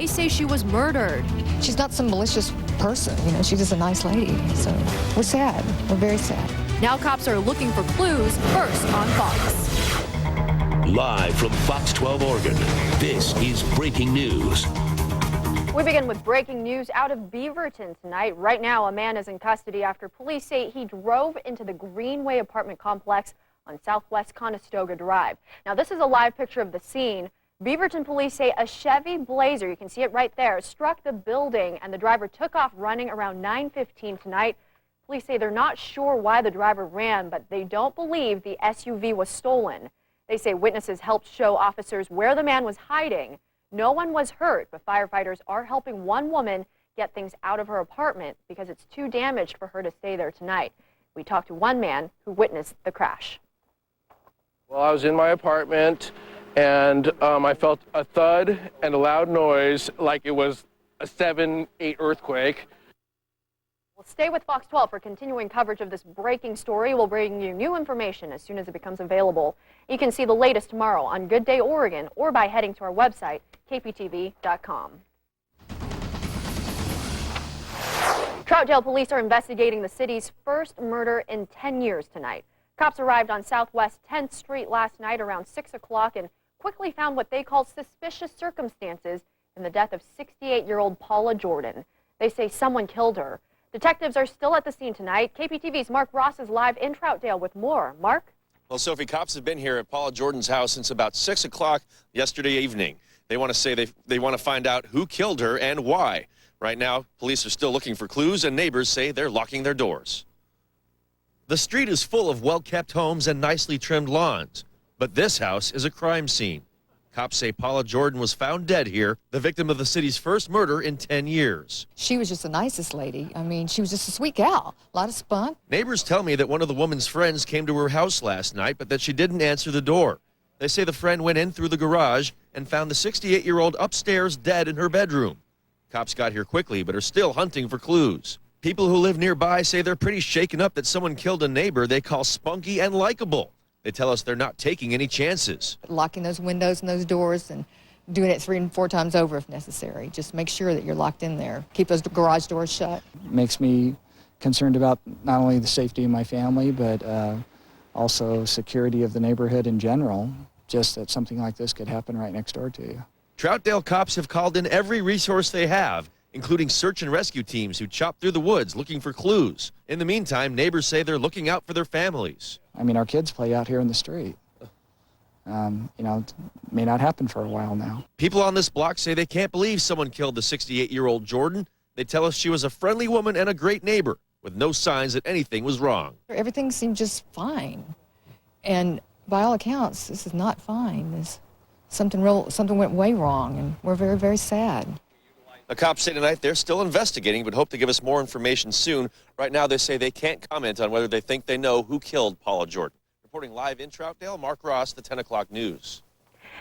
They say she was murdered. She's not some malicious person, you know, she's just a nice lady. So we're sad. We're very sad. Now cops are looking for clues, first on Fox. Live from Fox 12 Oregon, this is breaking news. We begin with breaking news out of Beaverton tonight. Right now, a man is in custody after police say he drove into the Greenway apartment complex on Southwest Conestoga Drive. Now, this is a live picture of the scene. Beaverton police say a Chevy Blazer, you can see it right there, struck the building and the driver took off running around 9:15 tonight. Police say they're not sure why the driver ran, but they don't believe the SUV was stolen. They say witnesses helped show officers where the man was hiding. No one was hurt, but firefighters are helping one woman get things out of her apartment because it's too damaged for her to stay there tonight. We talked to one man who witnessed the crash. Well, I was in my apartment and I felt a thud and a loud noise like it was a 7-8 earthquake. Well, stay with Fox 12 for continuing coverage of this breaking story. We'll bring you new information as soon as it becomes available. You can see the latest tomorrow on Good Day Oregon or by heading to our website, kptv.com. Troutdale police are investigating the city's first murder in 10 years tonight. Cops arrived on Southwest 10th Street last night around 6 o'clock and quickly found what they call suspicious circumstances in the death of 68-year-old Paula Jordan. They say someone killed her. Detectives are still at the scene tonight. KPTV's Mark Ross is live in Troutdale with more. Mark? Well, Sophie, cops have been here at Paula Jordan's house since about 6 o'clock yesterday evening. They want to say they want to find out who killed her and why. Right now, police are still looking for clues, and neighbors say they're locking their doors. The street is full of well-kept homes and nicely trimmed lawns, but this house is a crime scene. Cops say Paula Jordan was found dead here, the victim of the city's first murder in 10 years. She was just the nicest lady. I mean, she was just a sweet gal. A lot of spunk. Neighbors tell me that one of the woman's friends came to her house last night, but that she didn't answer the door. They say the friend went in through the garage and found the 68-year-old upstairs dead in her bedroom. Cops got here quickly, but are still hunting for clues. People who live nearby say they're pretty shaken up that someone killed a neighbor they call spunky and likable. They tell us they're not taking any chances. Locking those windows and those doors and doing it 3 and 4 times over if necessary. Just make sure that you're locked in there. Keep those garage doors shut. It makes me concerned about not only the safety of my family, but also security of the neighborhood in general. Just that something like this could happen right next door to you. Troutdale cops have called in every resource they have, including search and rescue teams who chop through the woods looking for clues. In the meantime, neighbors say they're looking out for their families. I mean, our kids play out here in the street. You know, it may not happen for a while now. People on this block say they can't believe someone killed the 68-year-old Jordan. They tell us she was a friendly woman and a great neighbor, with no signs that anything was wrong. Everything seemed just fine. And by all accounts, this is not fine. Something went way wrong, and we're very, very sad. The cops say tonight they're still investigating, but hope to give us more information soon. Right now, they say they can't comment on whether they think they know who killed Paula Jordan. Reporting live in Troutdale, Mark Ross, the 10 o'clock news.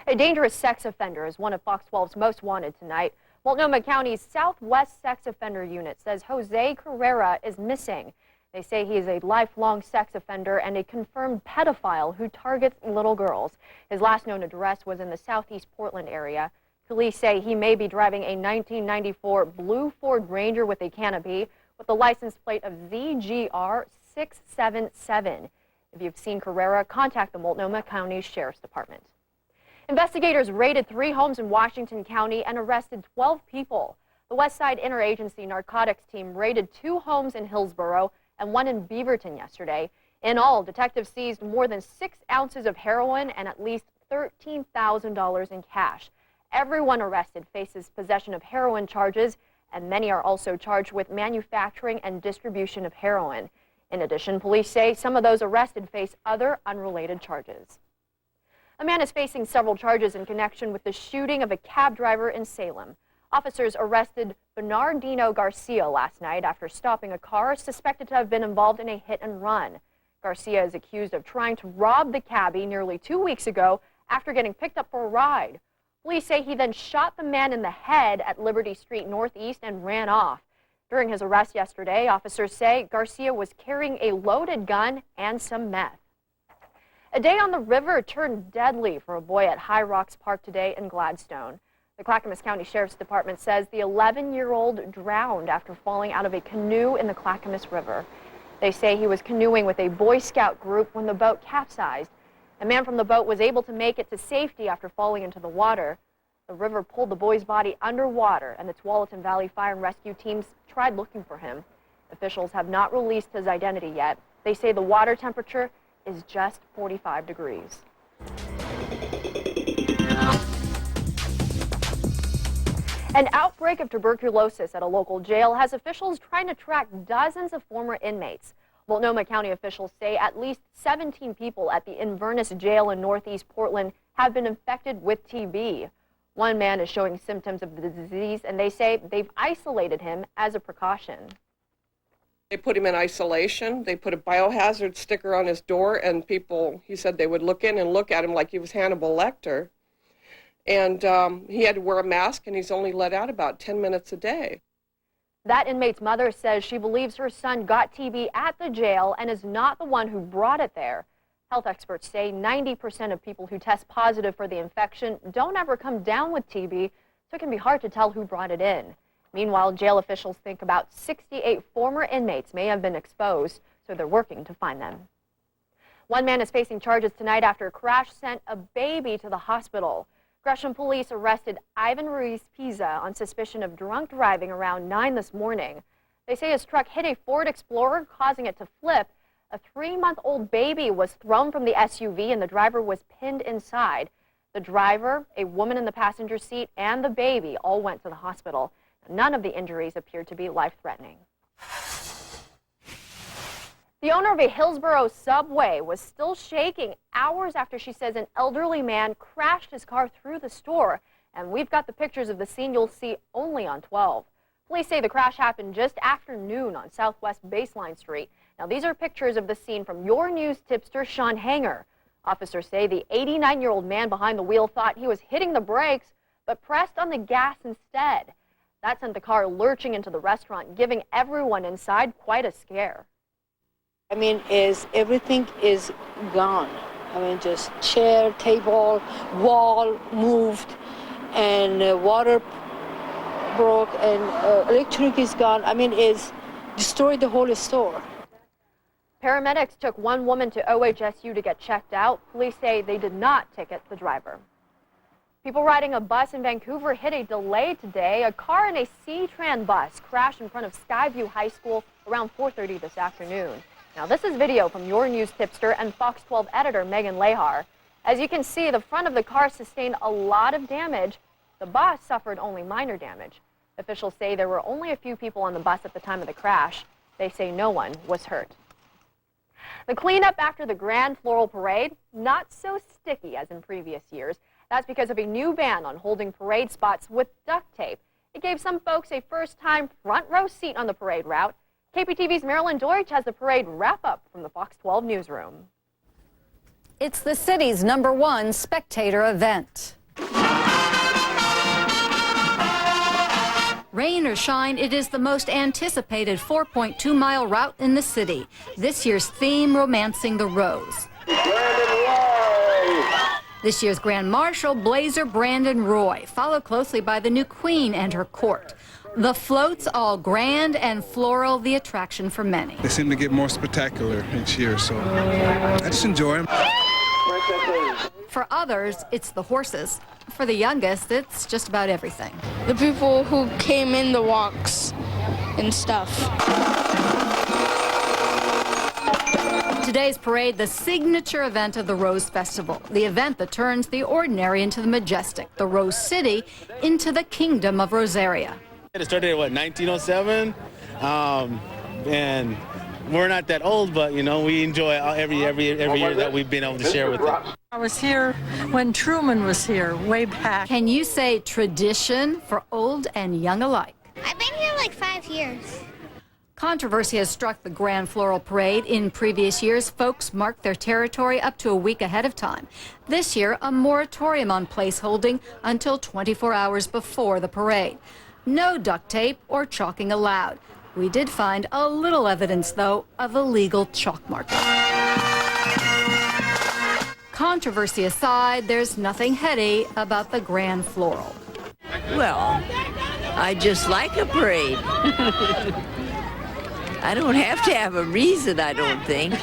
A dangerous sex offender is one of Fox 12's most wanted tonight. Multnomah County's Southwest Sex Offender Unit says Jose Carrera is missing. They say he is a lifelong sex offender and a confirmed pedophile who targets little girls. His last known address was in the southeast Portland area. Police say he may be driving a 1994 blue Ford Ranger with a canopy with the license plate of ZGR 677. If you've seen Carrera, contact the Multnomah County Sheriff's Department. Investigators raided 3 homes in Washington County and arrested 12 people. The Westside Interagency Narcotics Team raided 2 homes in Hillsborough and 1 in Beaverton yesterday. In all, detectives seized more than 6 ounces of heroin and at least $13,000 in cash. Everyone arrested faces possession of heroin charges, and many are also charged with manufacturing and distribution of heroin. In addition, police say some of those arrested face other unrelated charges. A man is facing several charges in connection with the shooting of a cab driver in Salem. Officers arrested Bernardino Garcia last night after stopping a car suspected to have been involved in a hit and run. Garcia is accused of trying to rob the cabbie nearly 2 weeks ago after getting picked up for a ride. Police say he then shot the man in the head at Liberty Street Northeast and ran off. During his arrest yesterday, officers say Garcia was carrying a loaded gun and some meth. A day on the river turned deadly for a boy at High Rocks Park today in Gladstone. The Clackamas County Sheriff's Department says the 11-year-old drowned after falling out of a canoe in the Clackamas River. They say he was canoeing with a Boy Scout group when the boat capsized. A man from the boat was able to make it to safety after falling into the water. The river pulled the boy's body underwater, and the Tualatin Valley Fire and Rescue teams tried looking for him. Officials have not released his identity yet. They say the water temperature is just 45 degrees. An outbreak of tuberculosis at a local jail has officials trying to track dozens of former inmates. Multnomah County officials say at least 17 people at the Inverness jail in northeast Portland have been infected with TB. One man is showing symptoms of the disease, and they say they've isolated him as a precaution. They put him in isolation. They put a biohazard sticker on his door, and people, he said they would look in and look at him like he was Hannibal Lecter. And he had to wear a mask, and he's only let out about 10 minutes a day. That inmate's mother says she believes her son got TB at the jail and is not the one who brought it there. Health experts say 90% of people who test positive for the infection don't ever come down with TB, so it can be hard to tell who brought it in. Meanwhile, jail officials think about 68 former inmates may have been exposed, so they're working to find them. One man is facing charges tonight after a crash sent a baby to the hospital. Gresham police arrested Ivan Ruiz Pisa on suspicion of drunk driving around 9 this morning. They say his truck hit a Ford Explorer, causing it to flip. A 3-month-old baby was thrown from the SUV and the driver was pinned inside. The driver, a woman in the passenger seat, and the baby all went to the hospital. None of the injuries appeared to be life-threatening. The owner of a Hillsborough subway was still shaking hours after she says an elderly man crashed his car through the store. And we've got the pictures of the scene you'll see only on 12. Police say the crash happened just after noon on Southwest Baseline Street. Now, these are pictures of the scene from your news tipster, Sean Hanger. Officers say the 89-year-old man behind the wheel thought he was hitting the brakes, but pressed on the gas instead. That sent the car lurching into the restaurant, giving everyone inside quite a scare. I mean, everything is gone. I mean, just chair, table, wall moved, and water broke, and electric is gone. I mean, it's destroyed the whole store. Paramedics took one woman to OHSU to get checked out. Police say they did not ticket the driver. People riding a bus in Vancouver hit a delay today. A car and a C-Tran bus crashed in front of Skyview High School around 4:30 this afternoon. Now, this is video from your news tipster and Fox 12 editor Megan Lehar. As you can see, the front of the car sustained a lot of damage. The bus suffered only minor damage. Officials say there were only a few people on the bus at the time of the crash. They say no one was hurt. The cleanup after the Grand Floral Parade, not so sticky as in previous years. That's because of a new ban on holding parade spots with duct tape. It gave some folks a first-time front row seat on the parade route. KPTV's Marilyn Deutsch has the parade wrap-up from the Fox 12 newsroom. It's the city's #1 spectator event. Rain or shine, it is the most anticipated 4.2-mile route in the city. This year's theme, Romancing the Rose. This year's Grand Marshal, Blazer Brandon Roy, followed closely by the new Queen and her court. The floats, all grand and floral, the attraction for many. They seem to get more spectacular each year, so I just enjoy them. For others, it's the horses. For the youngest, it's just about everything. The people who came in the walks and stuff. Today's parade, the signature event of the Rose Festival, the event that turns the ordinary into the majestic, the Rose City into the kingdom of Rosaria. It started at, 1907? And we're not that old, but, we enjoy every year that we've been able to share with them. I was here when Truman was here, way back. Can you say tradition for old and young alike? I've been here like 5 years. Controversy has struck the Grand Floral Parade. In previous years, folks marked their territory up to a week ahead of time. This year, a moratorium on placeholding until 24 hours before the parade. No duct tape or chalking allowed. We did find a little evidence, though, of illegal chalk marking. Controversy aside, there's nothing heady about the Grand Floral. Well, I just like a parade. I don't have to have a reason, I don't think.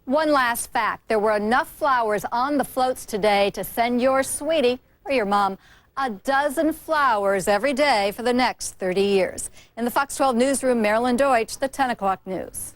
One last fact. There were enough flowers on the floats today to send your sweetie or your mom a dozen flowers every day for the next 30 years. In the Fox 12 newsroom, Marilyn Deutsch, the 10 o'clock news.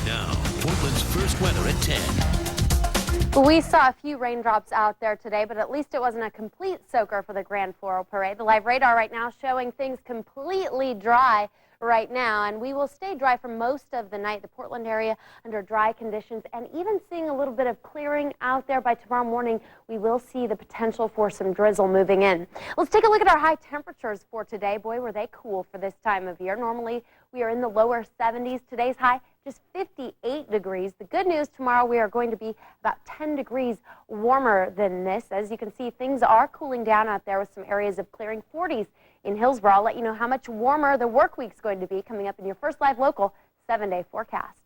Now, Portland's first weather at 10. We saw a few raindrops out there today, but at least it wasn't a complete soaker for the Grand Floral Parade. The live radar right now showing things completely dry right now, and we will stay dry for most of the night. The Portland area under dry conditions, and even seeing a little bit of clearing out there. By tomorrow morning, we will see the potential for some drizzle moving in. Let's take a look at our high temperatures for today. Boy, were they cool for this time of year. Normally, we are in the lower 70s. Today's high, just 58 degrees. The good news, tomorrow we are going to be about 10 degrees warmer than this. As you can see, things are cooling down out there with some areas of clearing. 40s in Hillsborough. I'll let you know how much warmer the work week's going to be coming up in your first live local 7-day forecast.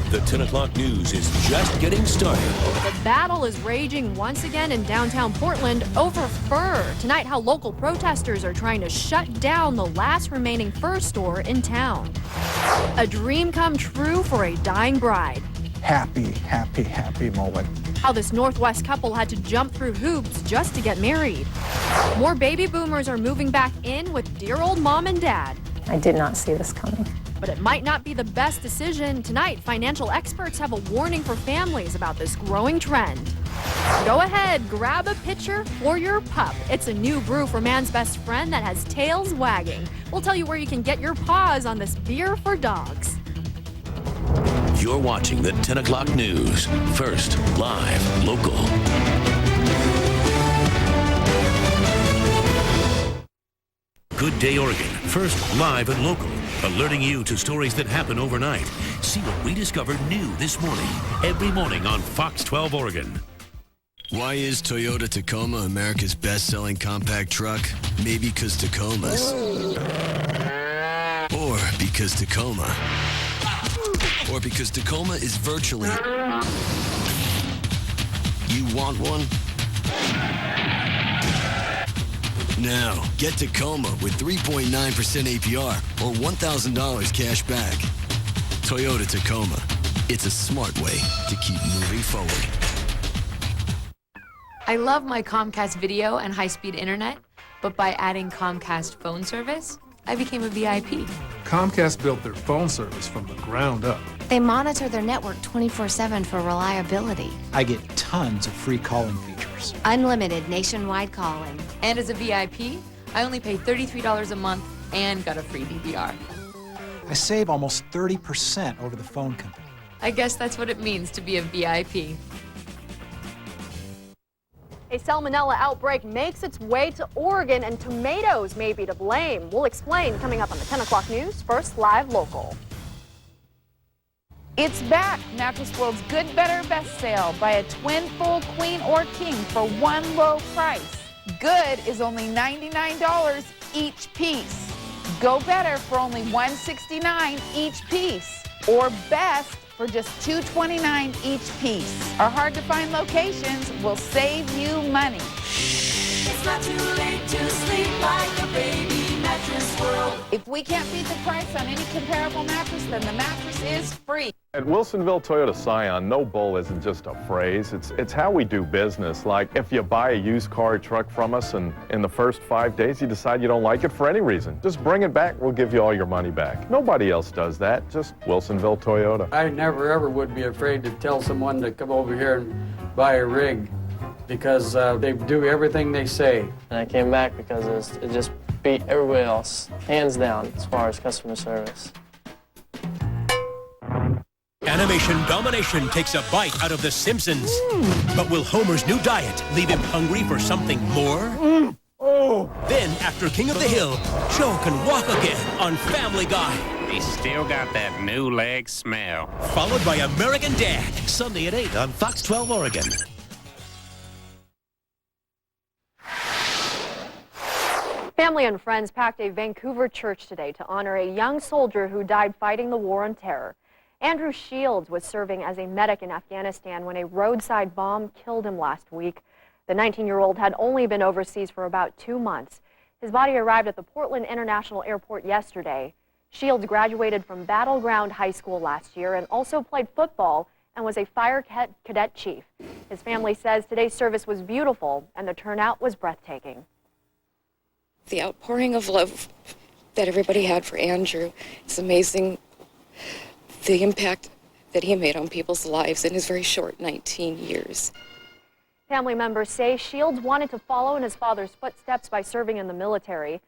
The 10 o'clock news is just getting started. The battle is raging once again in downtown Portland over fur. Tonight, how local protesters are trying to shut down the last remaining fur store in town. A dream come true for a dying bride. Happy, happy, happy moment. How this Northwest couple had to jump through hoops just to get married. More baby boomers are moving back in with dear old mom and dad. I did not see this coming. But it might not be the best decision. Tonight, financial experts have a warning for families about this growing trend. Go ahead, grab a pitcher for your pup. It's a new brew for man's best friend that has tails wagging. We'll tell you where you can get your paws on this beer for dogs. You're watching the 10 o'clock news. First, live, local. Good Day Oregon, first live and local, alerting you to stories that happen overnight. See what we discovered new this morning, every morning on Fox 12 Oregon. Why is Toyota Tacoma America's best-selling compact truck? Maybe because Tacomas. Or because Tacoma. Or because Tacoma is virtually... You want one? Now, get Tacoma with 3.9% APR or $1,000 cash back. Toyota Tacoma. It's a smart way to keep moving forward. I love my Comcast video and high-speed internet, but by adding Comcast phone service, I became a VIP. Comcast built their phone service from the ground up. They monitor their network 24/7 for reliability. I get tons of free calling features. Unlimited nationwide calling. And as a VIP, I only pay $33 a month and got a free DVR. I save almost 30% over the phone company. I guess that's what it means to be a VIP. A salmonella outbreak makes its way to Oregon, and tomatoes may be to blame. We'll explain coming up on the 10 o'clock news. First, live local. It's back. Mattress World's Good, Better, Best sale. Buy a twin, full, queen, or king for one low price. Good is only $99 each piece. Go Better for only $169 each piece. Or Best for just $229 each piece. Our hard-to-find locations will save you money. It's not too late to sleep like a baby. Mattress World. If we can't beat the price on any comparable mattress, then the mattress is free. At Wilsonville Toyota Scion, no bull isn't just a phrase. It's how we do business. Like if you buy a used car or truck from us and in the first 5 days you decide you don't like it for any reason, just bring it back. We'll give you all your money back. Nobody else does that. Just Wilsonville Toyota. I never ever would be afraid to tell someone to come over here and buy a rig because they do everything they say. And I came back because it just beat everybody else, hands down, as far as customer service. Animation domination takes a bite out of The Simpsons. But will Homer's new diet leave him hungry for something more? Then, after King of the Hill, Joe can walk again on Family Guy. He's still got that new leg smell. Followed by American Dad, Sunday at 8 on Fox 12 Oregon. Family and friends packed a Vancouver church today to honor a young soldier who died fighting the war on terror. Andrew Shields was serving as a medic in Afghanistan when a roadside bomb killed him last week. The 19-year-old had only been overseas for about 2 months. His body arrived at the Portland International Airport yesterday. Shields graduated from Battleground High School last year and also played football and was a fire cadet chief. His family says today's service was beautiful and the turnout was breathtaking. The outpouring of love that everybody had for Andrew is amazing. The impact that he made on people's lives in his very short 19 years. Family members say Shields wanted to follow in his father's footsteps by serving in the military.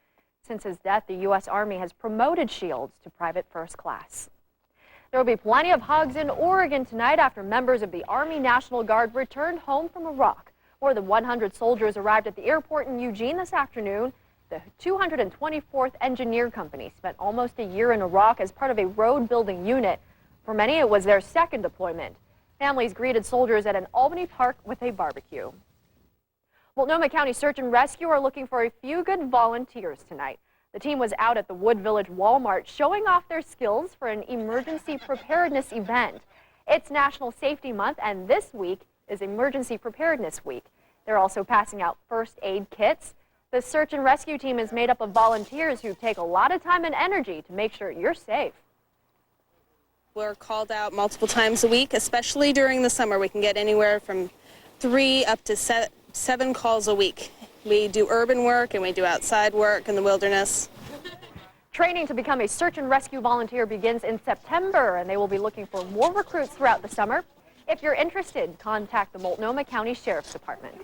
Since his death, the U.S. Army has promoted Shields to private first class. There will be plenty of hugs in Oregon tonight after members of the Army National Guard returned home from Iraq. More than 100 soldiers arrived at the airport in Eugene this afternoon. The 224th Engineer Company spent almost a year in Iraq as part of a road-building unit. For many, it was their second deployment. Families greeted soldiers at an Albany park with a barbecue. Multnomah County Search and Rescue are looking for a few good volunteers tonight. The team was out at the Wood Village Walmart showing off their skills for an emergency preparedness event. It's National Safety Month, and this week is Emergency Preparedness Week. They're also passing out first aid kits. The search and rescue team is made up of volunteers who take a lot of time and energy to make sure you're safe. We're called out multiple times a week, especially during the summer. We can get anywhere from 3 up to 7 calls a week. We do urban work and we do outside work in the wilderness. Training to become a search and rescue volunteer begins in September, and they will be looking for more recruits throughout the summer. If you're interested, contact the Multnomah County Sheriff's Department.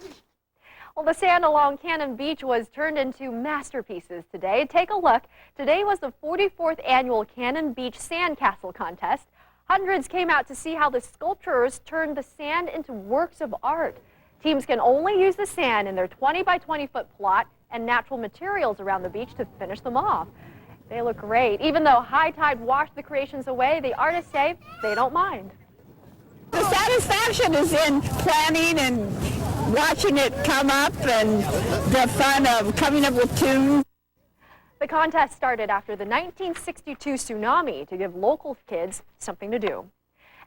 Well, the sand along Cannon Beach was turned into masterpieces today. Take a look. Today was the 44th annual Cannon Beach Sandcastle Contest. Hundreds came out to see how the sculptors turned the sand into works of art. Teams can only use the sand in their 20 by 20 foot plot and natural materials around the beach to finish them off. They look great. Even though high tide washed the creations away, the artists say they don't mind. The satisfaction is in planning and watching it come up and the fun of coming up with tunes. The contest started after the 1962 tsunami to give local kids something to do.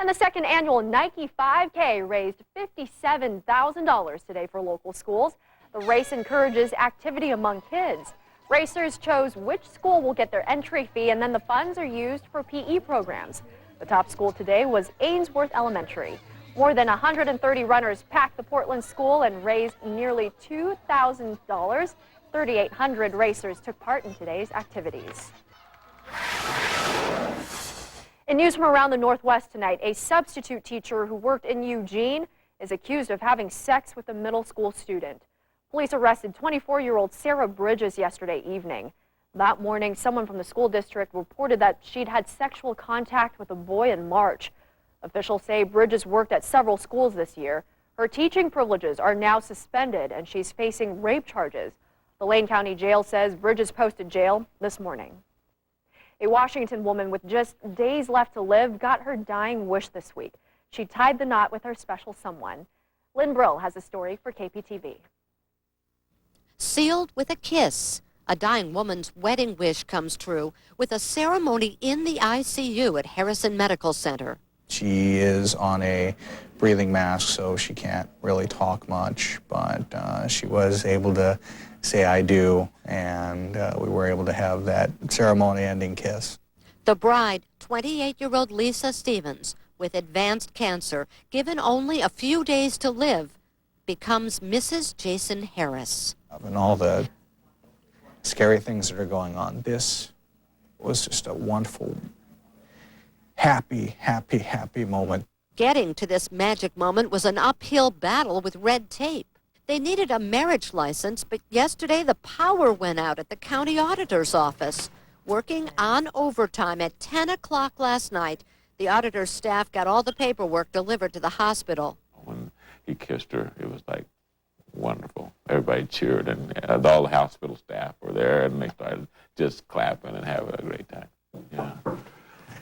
And the second annual Nike 5K raised $57,000 today for local schools. The race encourages activity among kids. Racers chose which school will get their entry fee, and then the funds are used for PE programs. The top school today was Ainsworth Elementary. More than 130 runners packed the Portland school and raised nearly $2,000. 3,800 racers took part in today's activities. In news from around the Northwest tonight, a substitute teacher who worked in Eugene is accused of having sex with a middle school student. Police arrested 24-year-old Sarah Bridges yesterday evening. That morning, someone from the school district reported that she'd had sexual contact with a boy in March. Officials say Bridges worked at several schools this year. Her teaching privileges are now suspended, and she's facing rape charges. The Lane County Jail says Bridges posted jail this morning. A Washington woman with just days left to live got her dying wish this week. She tied the knot with her special someone. Lynn Brill has a story for KPTV. Sealed with a kiss, a dying woman's wedding wish comes true with a ceremony in the ICU at Harrison Medical Center. She is on a breathing mask, so she can't really talk much, but she was able to say I do, and we were able to have that ceremony-ending kiss. The bride, 28-year-old Lisa Stevens, with advanced cancer, given only a few days to live, becomes Mrs. Jason Harris. And all the scary things that are going on, this was just a wonderful, happy moment. Getting to this magic moment was an uphill battle with red tape. They needed a marriage license, but yesterday the power went out at the county auditor's office. Working on overtime at 10 o'clock last night, the auditor's staff got all the paperwork delivered to the hospital. When he kissed her, it was like wonderful. Everybody cheered, and all the hospital staff were there, and they started just clapping and having a great time. Yeah.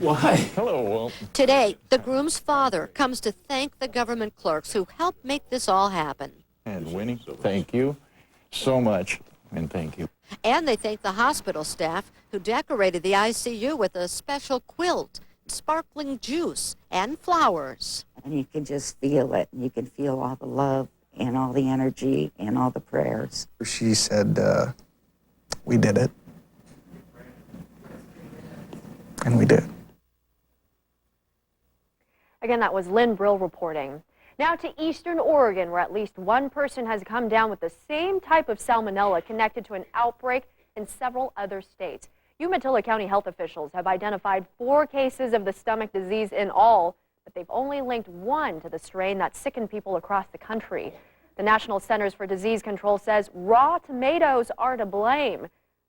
Why? Hello, Walt. Today, the groom's father comes to thank the government clerks who helped make this all happen. And Winnie, thank you so much, and thank you. And they thank the hospital staff who decorated the ICU with a special quilt, sparkling juice, and flowers. And you can just feel it. You can feel all the love and all the energy and all the prayers. She said, we did it. And we did. Again, that was Lynn Brill reporting. Now to Eastern Oregon, where at least one person has come down with the same type of salmonella connected to an outbreak in several other states. Umatilla County health officials have identified 4 cases of the stomach disease in all, but they've only linked 1 to the strain that sickened people across the country. The National Centers for Disease Control says raw tomatoes are to blame.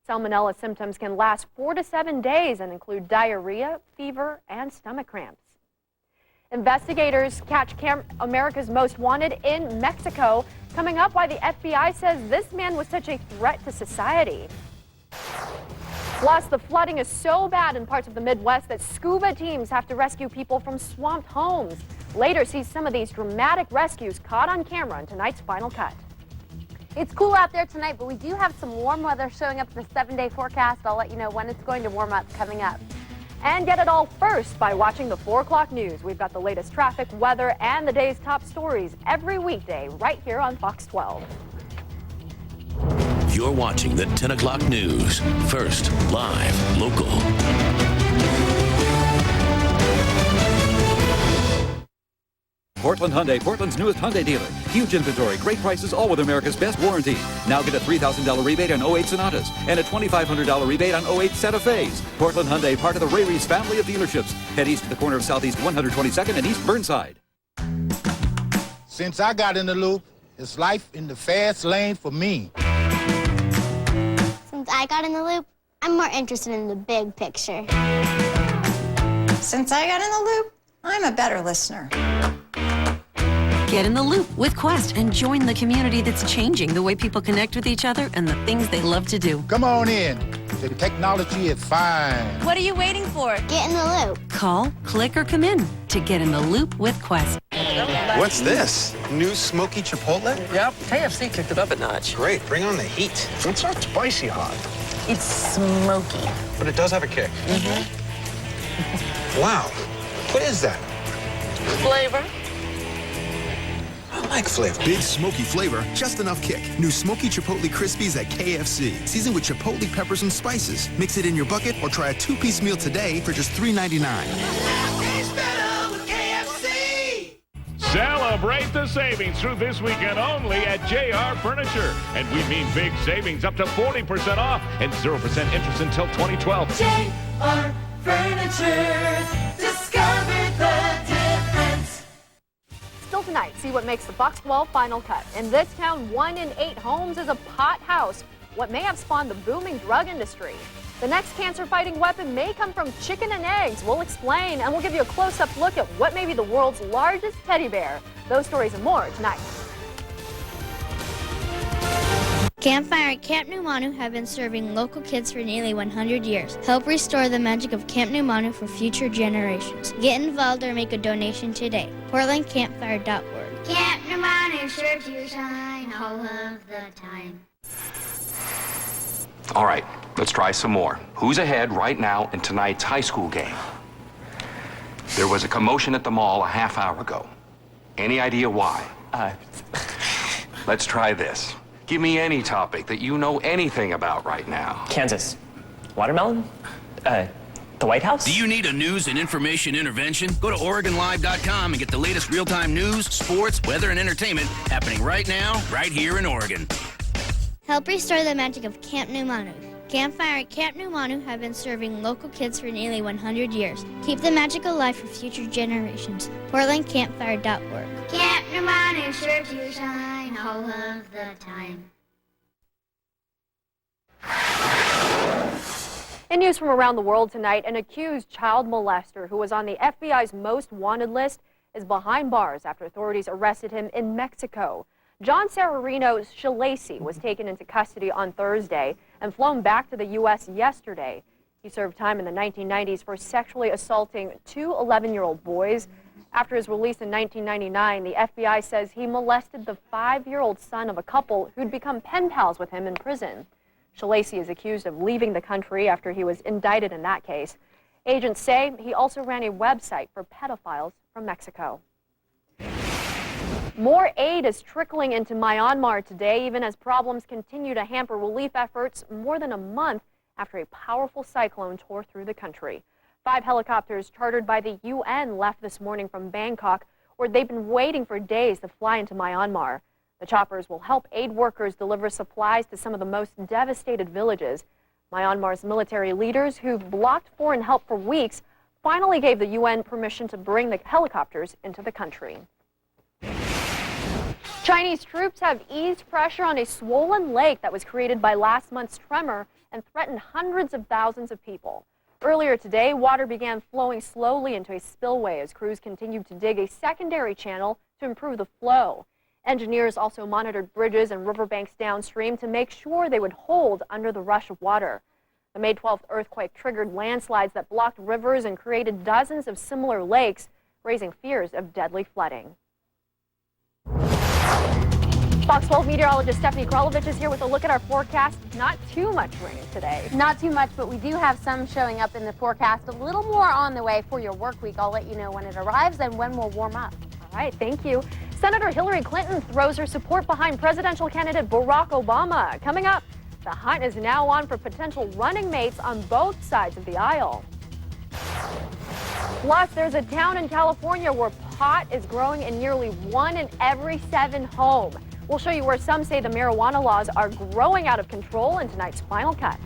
Salmonella symptoms can last 4 to 7 days and include diarrhea, fever, and stomach cramps. Investigators catch America's Most Wanted in Mexico. Coming up, why the FBI says this man was such a threat to society. Plus, the flooding is so bad in parts of the Midwest that scuba teams have to rescue people from swamped homes. Later, see some of these dramatic rescues caught on camera in tonight's Final Cut. It's cool out there tonight, but we do have some warm weather showing up in the 7-day forecast. I'll let you know when it's going to warm up coming up. And get it all first by watching the 4 o'clock news. We've got the latest traffic, weather, and the day's top stories every weekday right here on Fox 12. You're watching the 10 o'clock news. First, live, local. Portland Hyundai, Portland's newest Hyundai dealer. Huge inventory, great prices, all with America's best warranty. Now get a $3,000 rebate on 08 Sonatas and a $2,500 rebate on 08 Santa Fe's. Portland Hyundai, part of the Ray Reese family of dealerships. Head east to the corner of Southeast 122nd and East Burnside. Since I got in the loop, it's life in the fast lane for me. Since I got in the loop, I'm more interested in the big picture. Since I got in the loop, I'm a better listener. Get in the loop with Quest and join the community that's changing the way people connect with each other and the things they love to do. Come on in. The technology is fine. What are you waiting for? Get in the loop. Call, click, or come in to get in the loop with Quest. What's this? New smoky Chipotle? Yep, KFC kicked it up a notch. Great, bring on the heat. It's not spicy hot. It's smoky. But it does have a kick. Mm-hmm. Wow, what is that? Flavor. I like flavor. Big smoky flavor, just enough kick. New Smoky Chipotle Crispies at KFC. Seasoned with Chipotle peppers and spices. Mix it in your bucket or try a 2-piece meal today for just $3.99. Celebrate the savings through this weekend only at JR Furniture. And we mean big savings up to 40% off and 0% interest until 2012. JR Furniture. Discover the difference. Still tonight, see what makes the Fox 12 Final Cut. In this town, 1 in 8 homes is a pot house. What may have spawned the booming drug industry. The next cancer-fighting weapon may come from chicken and eggs. We'll explain, and we'll give you a close-up look at what may be the world's largest teddy bear. Those stories and more tonight. Campfire at Camp New Manu have been serving local kids for nearly 100 years. Help restore the magic of Camp New Manu for future generations. Get involved or make a donation today. PortlandCampfire.org. Camp New Manu, sure to shine all of the time. All right, let's try some more. Who's ahead right now in tonight's high school game? There was a commotion at the mall a half hour ago. Any idea why? Let's try this. Give me any topic that you know anything about right now. Kansas. Watermelon? The White House? Do you need a news and information intervention? Go to OregonLive.com and get the latest real-time news, sports, weather, and entertainment happening right now, right here in Oregon. Help restore the magic of Camp New Manu. Campfire at Camp New Manu have been serving local kids for nearly 100 years. Keep the magic alive for future generations. PortlandCampfire.org. Camp New Manu, sure to shine all of the time. In news from around the world tonight, an accused child molester who was on the FBI's most wanted list is behind bars after authorities arrested him in Mexico. John Serrarino Shalacy was taken into custody on Thursday and flown back to the U.S. yesterday. He served time in the 1990s for sexually assaulting 2 11-year-old boys. After his release in 1999, the FBI says he molested the 5-year-old son of a couple who'd become pen pals with him in prison. Shalacy is accused of leaving the country after he was indicted in that case. Agents say he also ran a website for pedophiles from Mexico. More aid is trickling into Myanmar today, even as problems continue to hamper relief efforts more than a month after a powerful cyclone tore through the country. 5 helicopters chartered by the UN left this morning from Bangkok, where they've been waiting for days to fly into Myanmar. The choppers will help aid workers deliver supplies to some of the most devastated villages. Myanmar's military leaders, who've blocked foreign help for weeks, finally gave the UN permission to bring the helicopters into the country. Chinese troops have eased pressure on a swollen lake that was created by last month's tremor and threatened hundreds of thousands of people. Earlier today, water began flowing slowly into a spillway as crews continued to dig a secondary channel to improve the flow. Engineers also monitored bridges and riverbanks downstream to make sure they would hold under the rush of water. The May 12th earthquake triggered landslides that blocked rivers and created dozens of similar lakes, raising fears of deadly flooding. Fox 12 meteorologist Stephanie Kralovich is here with a look at our forecast. Not too much rain today. Not too much, but we do have some showing up in the forecast. A little more on the way for your work week. I'll let you know when it arrives and when we'll warm up. All right, thank you. Senator Hillary Clinton throws her support behind presidential candidate Barack Obama. Coming up, the hunt is now on for potential running mates on both sides of the aisle. Plus, there's a town in California where pot is growing in nearly 1 in every 7 homes. We'll show you where some say the marijuana laws are growing out of control in tonight's Final Cut.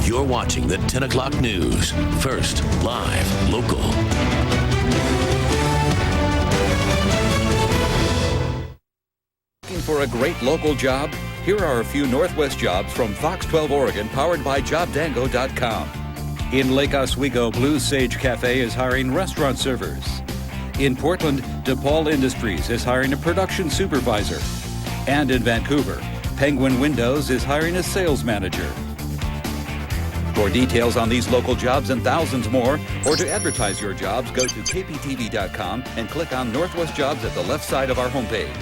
You're watching the 10 o'clock news. First, live, local. Looking for a great local job? Here are a few Northwest jobs from Fox 12 Oregon, powered by JobDango.com. In Lake Oswego, Blue Sage Cafe is hiring restaurant servers. In Portland, DePaul Industries is hiring a production supervisor. And in Vancouver, Penguin Windows is hiring a sales manager. For details on these local jobs and thousands more, or to advertise your jobs, go to KPTV.com and click on Northwest Jobs at the left side of our homepage.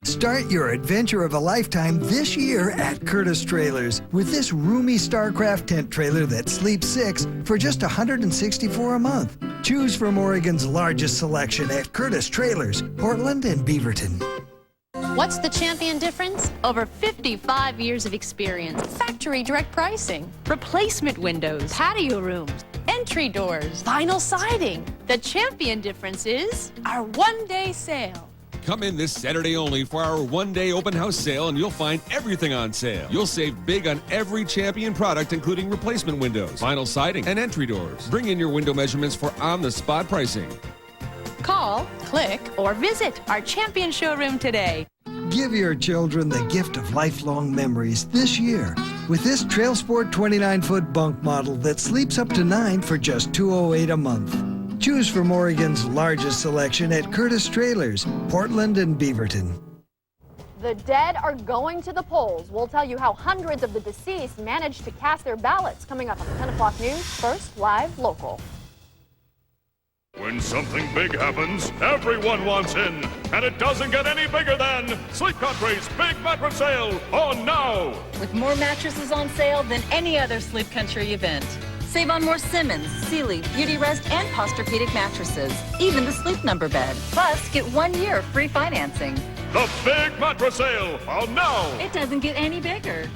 Start your adventure of a lifetime this year at Curtis Trailers with this roomy Starcraft tent trailer that sleeps 6 for just $164 a month. Choose from Oregon's largest selection at Curtis Trailers, Portland and Beaverton. What's the champion difference? Over 55 years of experience. Factory direct pricing. Replacement windows. Patio rooms. Entry doors. Vinyl siding. The champion difference is our one-day sale. Come in this Saturday only for our one-day open house sale and you'll find everything on sale. You'll save big on every Champion product, including replacement windows, vinyl siding, and entry doors. Bring in your window measurements for on-the-spot pricing. Call, click, or visit our Champion showroom today. Give your children the gift of lifelong memories this year with this Trail Sport 29-foot bunk model that sleeps up to 9 for just $208 a month. Choose from Oregon's largest selection at Curtis Trailers, Portland and Beaverton. The dead are going to the polls. We'll tell you how hundreds of the deceased managed to cast their ballots. Coming up on the 10 o'clock news. First, live, local. When something big happens, everyone wants in. And it doesn't get any bigger than Sleep Country's Big Mattress Sale on now. With more mattresses on sale than any other Sleep Country event. Save on more Simmons, Sealy, Beauty Rest, and Posturepedic mattresses. Even the Sleep Number bed. Plus, get 1 year of free financing. The Big Mattress Sale on now. It doesn't get any bigger.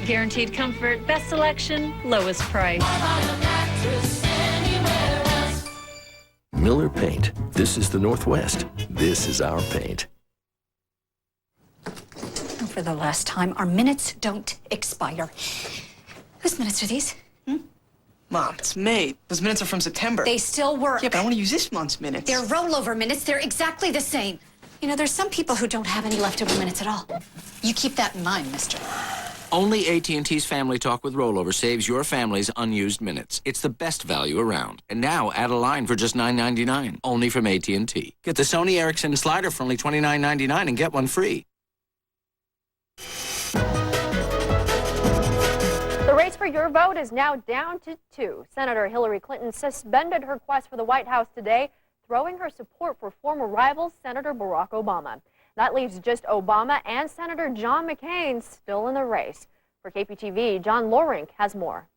Guaranteed comfort, best selection, lowest price. Miller Paint. This is the Northwest. This is our paint. For the last time, our minutes don't expire. Whose minutes are these? Mom, it's May. Those minutes are from September. They still work. Yeah, but I want to use this month's minutes. They're rollover minutes. They're exactly the same. You know, there's some people who don't have any leftover minutes at all. You keep that in mind, mister. Only AT&T's Family Talk with Rollover saves your family's unused minutes. It's the best value around. And now add a line for just $9.99, only from AT&T. Get the Sony Ericsson slider for only $29.99 and get one free. The race for your vote is now down to 2. Senator Hillary Clinton suspended her quest for the White House today, throwing her support for former rival Senator Barack Obama. That leaves just Obama and Senator John McCain still in the race. For KPTV, John Lorink has more.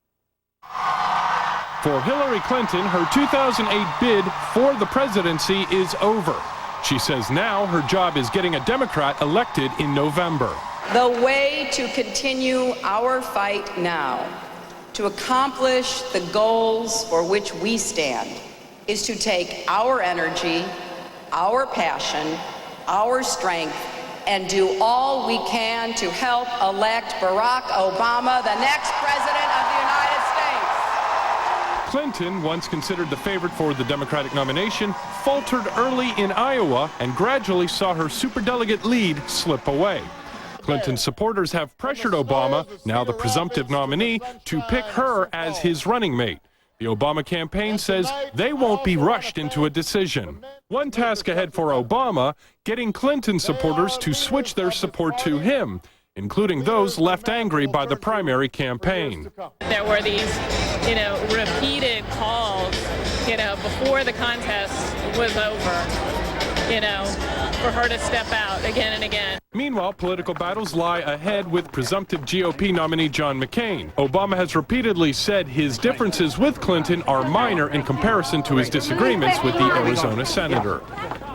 For Hillary Clinton, her 2008 bid for the presidency is over. She says now her job is getting a Democrat elected in November. The way to continue our fight now, to accomplish the goals for which we stand, is to take our energy, our passion, our strength, and do all we can to help elect Barack Obama, the next president of the United States. Clinton, once considered the favorite for the Democratic nomination, faltered early in Iowa and gradually saw her superdelegate lead slip away. Clinton's supporters have pressured Obama, now the presumptive nominee, to pick her as his running mate. The Obama campaign says they won't be rushed into a decision. One task ahead for Obama, getting Clinton supporters to switch their support to him, including those left angry by the primary campaign. There were these, repeated calls, before the contest was over, for her to step out again and again. Meanwhile, political battles lie ahead with presumptive GOP nominee John McCain. Obama has repeatedly said his differences with Clinton are minor in comparison to his disagreements with the Arizona senator.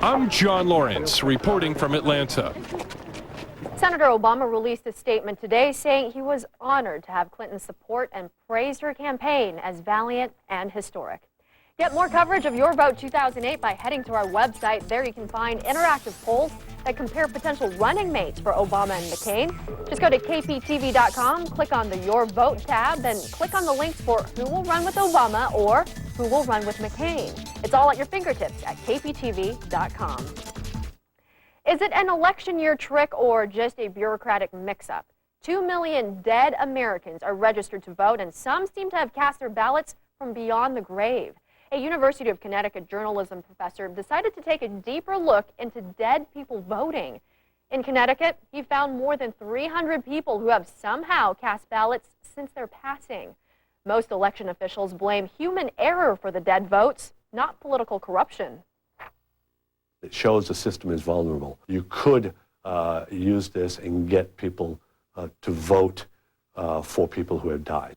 I'm John Lawrence, reporting from Atlanta. Senator Obama released a statement today saying he was honored to have Clinton's support and praised her campaign as valiant and historic. Get more coverage of Your Vote 2008 by heading to our website. There you can find interactive polls that compare potential running mates for Obama and McCain. Just go to kptv.com, click on the Your Vote tab, then click on the links for who will run with Obama or who will run with McCain. It's all at your fingertips at kptv.com. Is it an election year trick or just a bureaucratic mix-up? 2 million dead Americans are registered to vote, and some seem to have cast their ballots from beyond the grave. A University of Connecticut journalism professor decided to take a deeper look into dead people voting. In Connecticut, he found more than 300 people who have somehow cast ballots since their passing. Most election officials blame human error for the dead votes, not political corruption. It shows the system is vulnerable. You could use this and get people to vote for people who have died.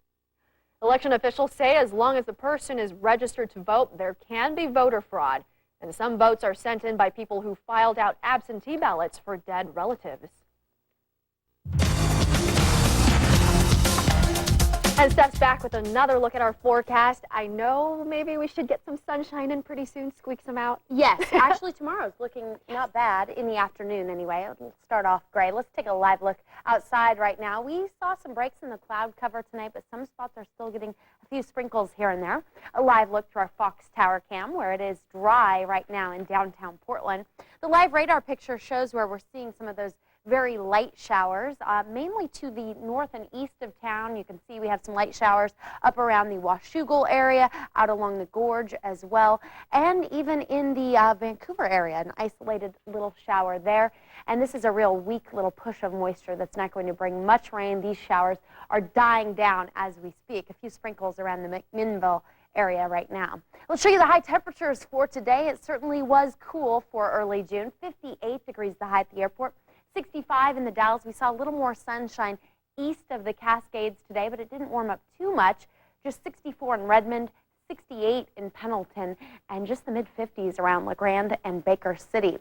Election officials say as long as the person is registered to vote, there can be voter fraud. And some votes are sent in by people who filed out absentee ballots for dead relatives. And Steph's back with another look at our forecast. I know maybe we should get some sunshine in pretty soon, squeak some out. Yes, actually tomorrow's looking not bad in the afternoon anyway. It'll start off gray. Let's take a live look outside right now. We saw some breaks in the cloud cover tonight, but some spots are still getting a few sprinkles here and there. A live look to our Fox Tower cam where it is dry right now in downtown Portland. The live radar picture shows where we're seeing some of those very light showers, mainly to the north and east of town. You can see we have some light showers up around the Washougal area, out along the gorge as well, and even in the Vancouver area, an isolated little shower there. And this is a real weak little push of moisture that's not going to bring much rain. These showers are dying down as we speak. A few sprinkles around the McMinnville area right now. Let's show you the high temperatures for today. It certainly was cool for early June. 58 degrees the high at the airport. 65 in the Dalles. We saw a little more sunshine east of the Cascades today, but it didn't warm up too much. Just 64 in Redmond, 68 in Pendleton, and just the mid-50s around LeGrand and Baker City.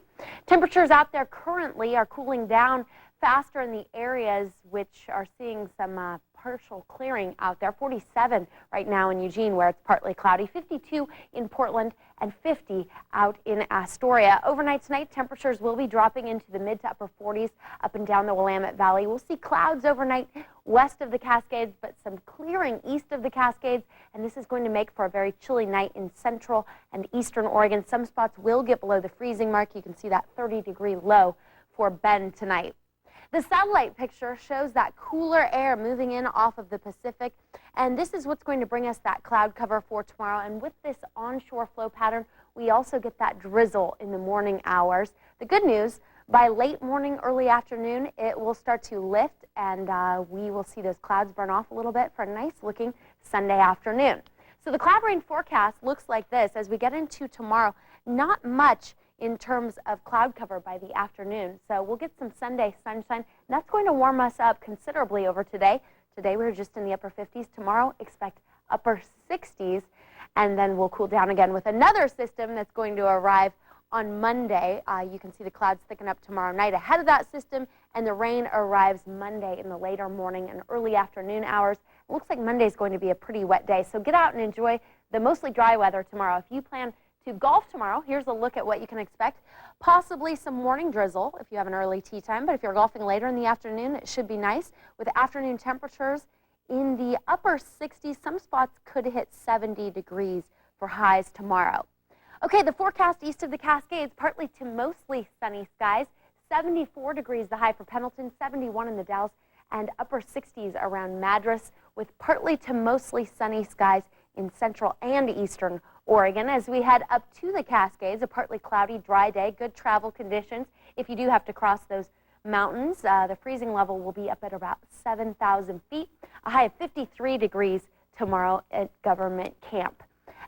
Temperatures out there currently are cooling down faster in the areas which are seeing some partial clearing out there. 47 right now in Eugene where it's partly cloudy, 52 in Portland, and 50 out in Astoria. Overnight tonight, temperatures will be dropping into the mid to upper 40s up and down the Willamette Valley. We'll see clouds overnight west of the Cascades, but some clearing east of the Cascades, and this is going to make for a very chilly night in central and eastern Oregon. Some spots will get below the freezing mark. You can see that 30-degree low for Bend tonight. The satellite picture shows that cooler air moving in off of the Pacific, and this is what's going to bring us that cloud cover for tomorrow. And with this onshore flow pattern, we also get that drizzle in the morning hours. The good news, by late morning, early afternoon, it will start to lift, and we will see those clouds burn off a little bit for a nice-looking Sunday afternoon. So the cloud rain forecast looks like this as we get into tomorrow. Not much in terms of cloud cover by the afternoon. So we'll get some Sunday sunshine, and that's going to warm us up considerably over today. Today we're just in the upper 50s. Tomorrow expect upper 60s, and then we'll cool down again with another system that's going to arrive on Monday. You can see the clouds thicken up tomorrow night ahead of that system, and the rain arrives Monday in the later morning and early afternoon hours. It looks like Monday is going to be a pretty wet day, so get out and enjoy the mostly dry weather tomorrow. If you plan to golf tomorrow, here's a look at what you can expect. Possibly some morning drizzle if you have an early tee time, but if you're golfing later in the afternoon, it should be nice with afternoon temperatures in the upper 60s. Some spots could hit 70 degrees for highs tomorrow. Okay, the forecast east of the Cascades, partly to mostly sunny skies. 74 degrees the high for Pendleton, 71 in the Dalles, and upper 60s around Madras with partly to mostly sunny skies in central and eastern Oregon. As we head up to the Cascades, a partly cloudy, dry day, good travel conditions. If you do have to cross those mountains, the freezing level will be up at about 7,000 feet. A high of 53 degrees tomorrow at Government Camp.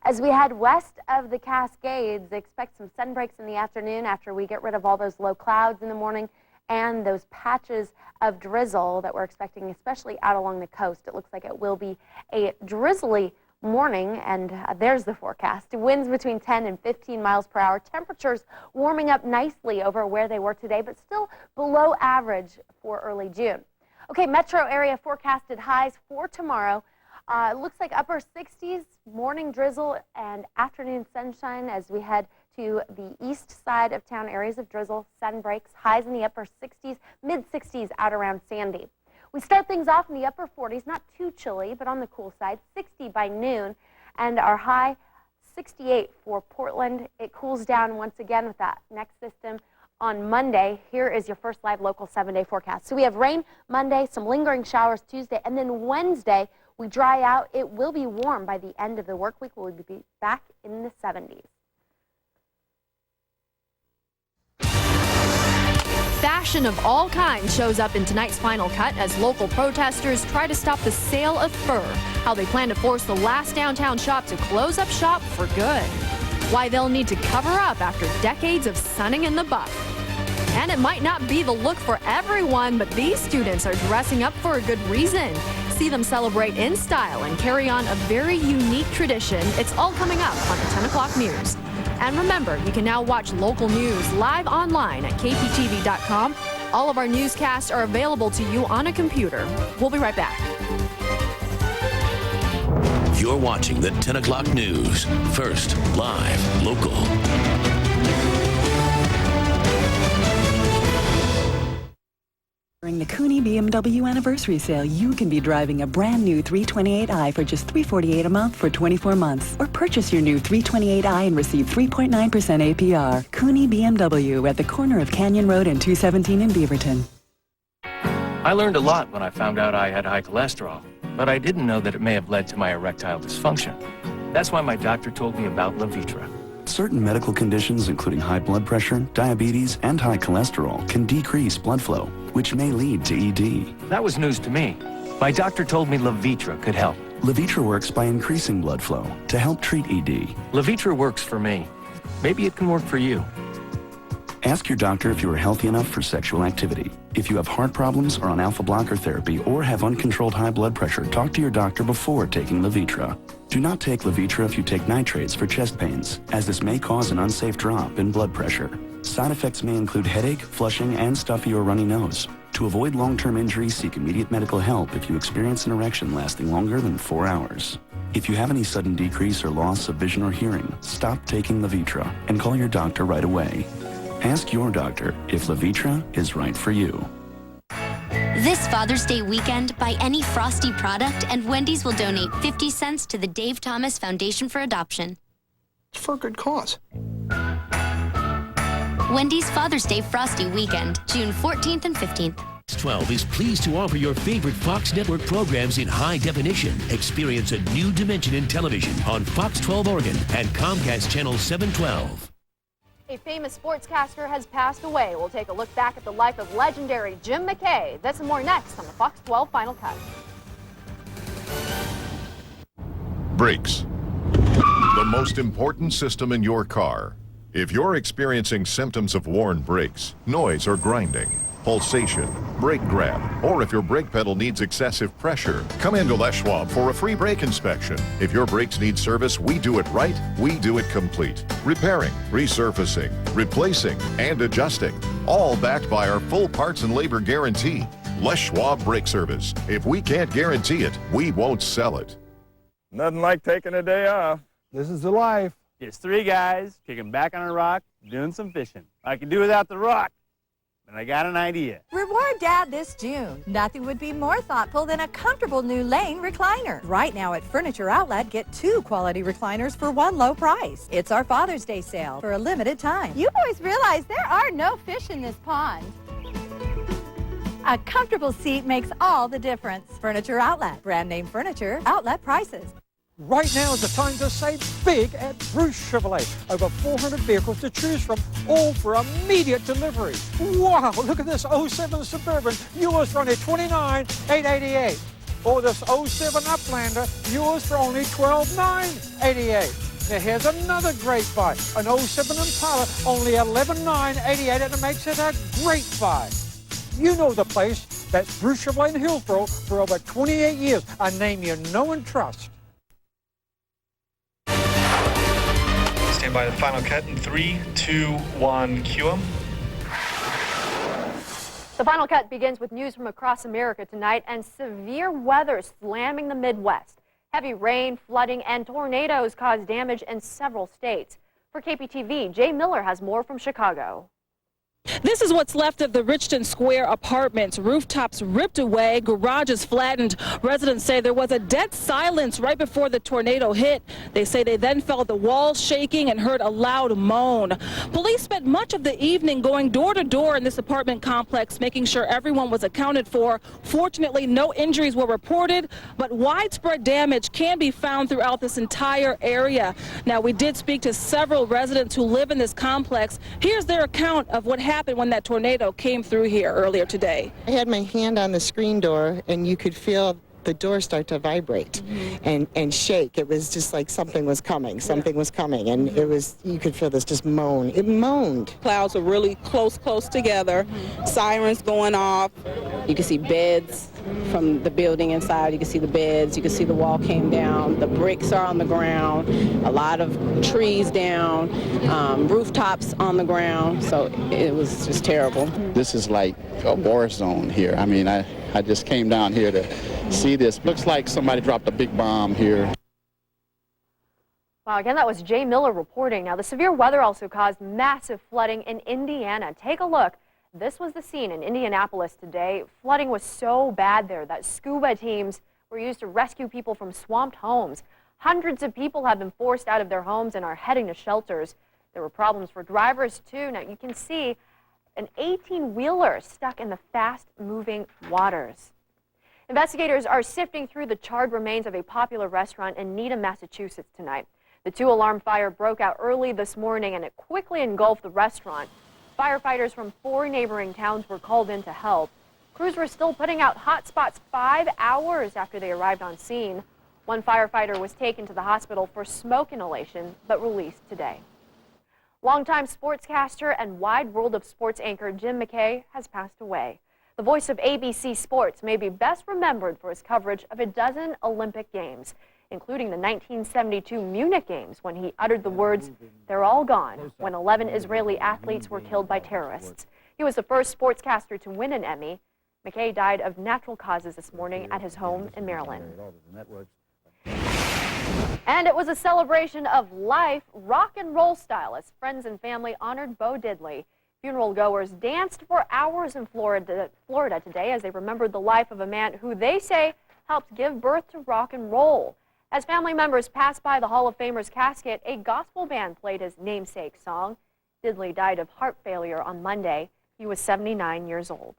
As we head west of the Cascades, expect some sun breaks in the afternoon after we get rid of all those low clouds in the morning and those patches of drizzle that we're expecting, especially out along the coast. It looks like it will be a drizzly morning, and there's the forecast. Winds between 10 and 15 miles per hour. Temperatures warming up nicely over where they were today, but still below average for early June. Okay, metro area forecasted highs for tomorrow. It looks like upper 60s, morning drizzle and afternoon sunshine as we head to the east side of town. Areas of drizzle, sun breaks, highs in the upper 60s, mid 60s out around Sandy. We start things off in the upper 40s, not too chilly, but on the cool side, 60 by noon, and our high 68 for Portland. It cools down once again with that next system on Monday. Here is your first live local 7-day forecast. So we have rain Monday, some lingering showers Tuesday, and then Wednesday we dry out. It will be warm by the end of the work week. We'll be back in the 70s. Fashion of all kinds shows up in tonight's final cut as local protesters try to stop the sale of fur. How they plan to force the last downtown shop to close up shop for good. Why they'll need to cover up after decades of sunning in the buff. And it might not be the look for everyone, but these students are dressing up for a good reason. See them celebrate in style and carry on a very unique tradition. It's all coming up on the 10 o'clock news. And remember, you can now watch local news live online at kptv.com. All of our newscasts are available to you on a computer. We'll be right back. You're watching the 10 o'clock news. First, live, local. During the Cooney BMW anniversary sale, you can be driving a brand new 328i for just $348 a month for 24 months. Or purchase your new 328i and receive 3.9% APR. Cooney BMW at the corner of Canyon Road and 217 in Beaverton. I learned a lot when I found out I had high cholesterol, but I didn't know that it may have led to my erectile dysfunction. That's why my doctor told me about Levitra. Certain medical conditions, including high blood pressure, diabetes, and high cholesterol, can decrease blood flow, which may lead to ED. That was news to me. My doctor told me Levitra could help. Levitra works by increasing blood flow to help treat ED. Levitra works for me. Maybe it can work for you. Ask your doctor if you are healthy enough for sexual activity. If you have heart problems, are on alpha blocker therapy, or have uncontrolled high blood pressure, talk to your doctor before taking Levitra. Do not take Levitra if you take nitrates for chest pains, as this may cause an unsafe drop in blood pressure. Side effects may include headache, flushing, and stuffy or runny nose. To avoid long-term injury, seek immediate medical help if you experience an erection lasting longer than 4 hours. If you have any sudden decrease or loss of vision or hearing, stop taking Levitra and call your doctor right away. Ask your doctor if Levitra is right for you. This Father's Day weekend, buy any Frosty product and Wendy's will donate 50 cents to the Dave Thomas Foundation for Adoption. For a good cause. Wendy's Father's Day Frosty Weekend, June 14th and 15th. Fox 12 is pleased to offer your favorite Fox Network programs in high definition. Experience a new dimension in television on Fox 12 Oregon and Comcast Channel 712. A famous sportscaster has passed away. We'll take a look back at the life of legendary Jim McKay. That's and more next on the Fox 12 Final Cut. Brakes. The most important system in your car. If you're experiencing symptoms of worn brakes, noise, or grinding, pulsation, brake grab, or if your brake pedal needs excessive pressure, come into Les Schwab for a free brake inspection. If your brakes need service, we do it right, we do it complete. Repairing, resurfacing, replacing, and adjusting, all backed by our full parts and labor guarantee. Les Schwab Brake Service. If we can't guarantee it, we won't sell it. Nothing like taking a day off. This is the life. It's three guys kicking back on a rock, doing some fishing. I can do without the rock, but I got an idea. Reward Dad this June. Nothing would be more thoughtful than a comfortable new Lane recliner. Right now at Furniture Outlet, get 2 quality recliners for one low price. It's our Father's Day sale for a limited time. You boys realize there are no fish in this pond. A comfortable seat makes all the difference. Furniture Outlet. Brand name furniture. Outlet prices. Right now is the time to save big at Bruce Chevrolet. Over 400 vehicles to choose from, all for immediate delivery. Wow, look at this 07 Suburban, yours for only $29,888. Or this 07 Uplander, yours for only $12,988. Now here's another great buy, an 07 Impala, only $11,988, and it makes it a great buy. You know the place, that's Bruce Chevrolet in Hillsborough for over 28 years, a name you know and trust. Stand by the final cut in 3, 2, 1, cue 'em. The final cut begins with news from across America tonight and severe weather slamming the Midwest. Heavy rain, flooding, and tornadoes caused damage in several states. For KPTV, Jay Miller has more from Chicago. This is what's left of the Richton Square apartments. Rooftops ripped away, garages flattened. Residents say there was a dead silence right before the tornado hit. They say they then felt the walls shaking and heard a loud moan. Police spent much of the evening going door to door in this apartment complex, making sure everyone was accounted for. Fortunately, no injuries were reported, but widespread damage can be found throughout this entire area. Now, we did speak to several residents who live in this complex. Here's their account of what happened when that tornado came through here earlier today. I had my hand on the screen door and you could feel the door start to vibrate and shake. It was just like something was coming, and it was, you could feel this just moan. It moaned. Clouds were really close together, sirens going off. You could see beds from the building inside. You can see the beds, you can see the wall came down, the bricks are on the ground, a lot of trees down, rooftops on the ground, so it was just terrible. This is like a war zone here. I mean, I just came down here to see this. Looks like somebody dropped a big bomb here. Wow, again, that was Jay Miller reporting. Now, the severe weather also caused massive flooding in Indiana. Take a look. This was the scene in Indianapolis today. Flooding was so bad there that scuba teams were used to rescue people from swamped homes. Hundreds of people have been forced out of their homes and are heading to shelters. There were problems for drivers, too. Now, you can see an 18-wheeler stuck in the fast-moving waters. Investigators are sifting through the charred remains of a popular restaurant in Needham, Massachusetts tonight. The 2-alarm fire broke out early this morning and it quickly engulfed the restaurant. Firefighters from 4 neighboring towns were called in to help. Crews were still putting out hot spots 5 hours after they arrived on scene. One firefighter was taken to the hospital for smoke inhalation but released today. Longtime sportscaster and wide world of sports anchor Jim McKay has passed away. The voice of ABC Sports may be best remembered for his coverage of a dozen Olympic Games, including the 1972 Munich Games when he uttered the words, "They're all gone," when 11 Israeli athletes were killed by terrorists. He was the first sportscaster to win an Emmy. McKay died of natural causes this morning at his home in Maryland. And it was a celebration of life, rock and roll style, as friends and family honored Bo Diddley. Funeral goers danced for hours in Florida today as they remembered the life of a man who they say helped give birth to rock and roll. As family members passed by the Hall of Famer's casket, a gospel band played his namesake song. Diddley died of heart failure on Monday. He was 79 years old.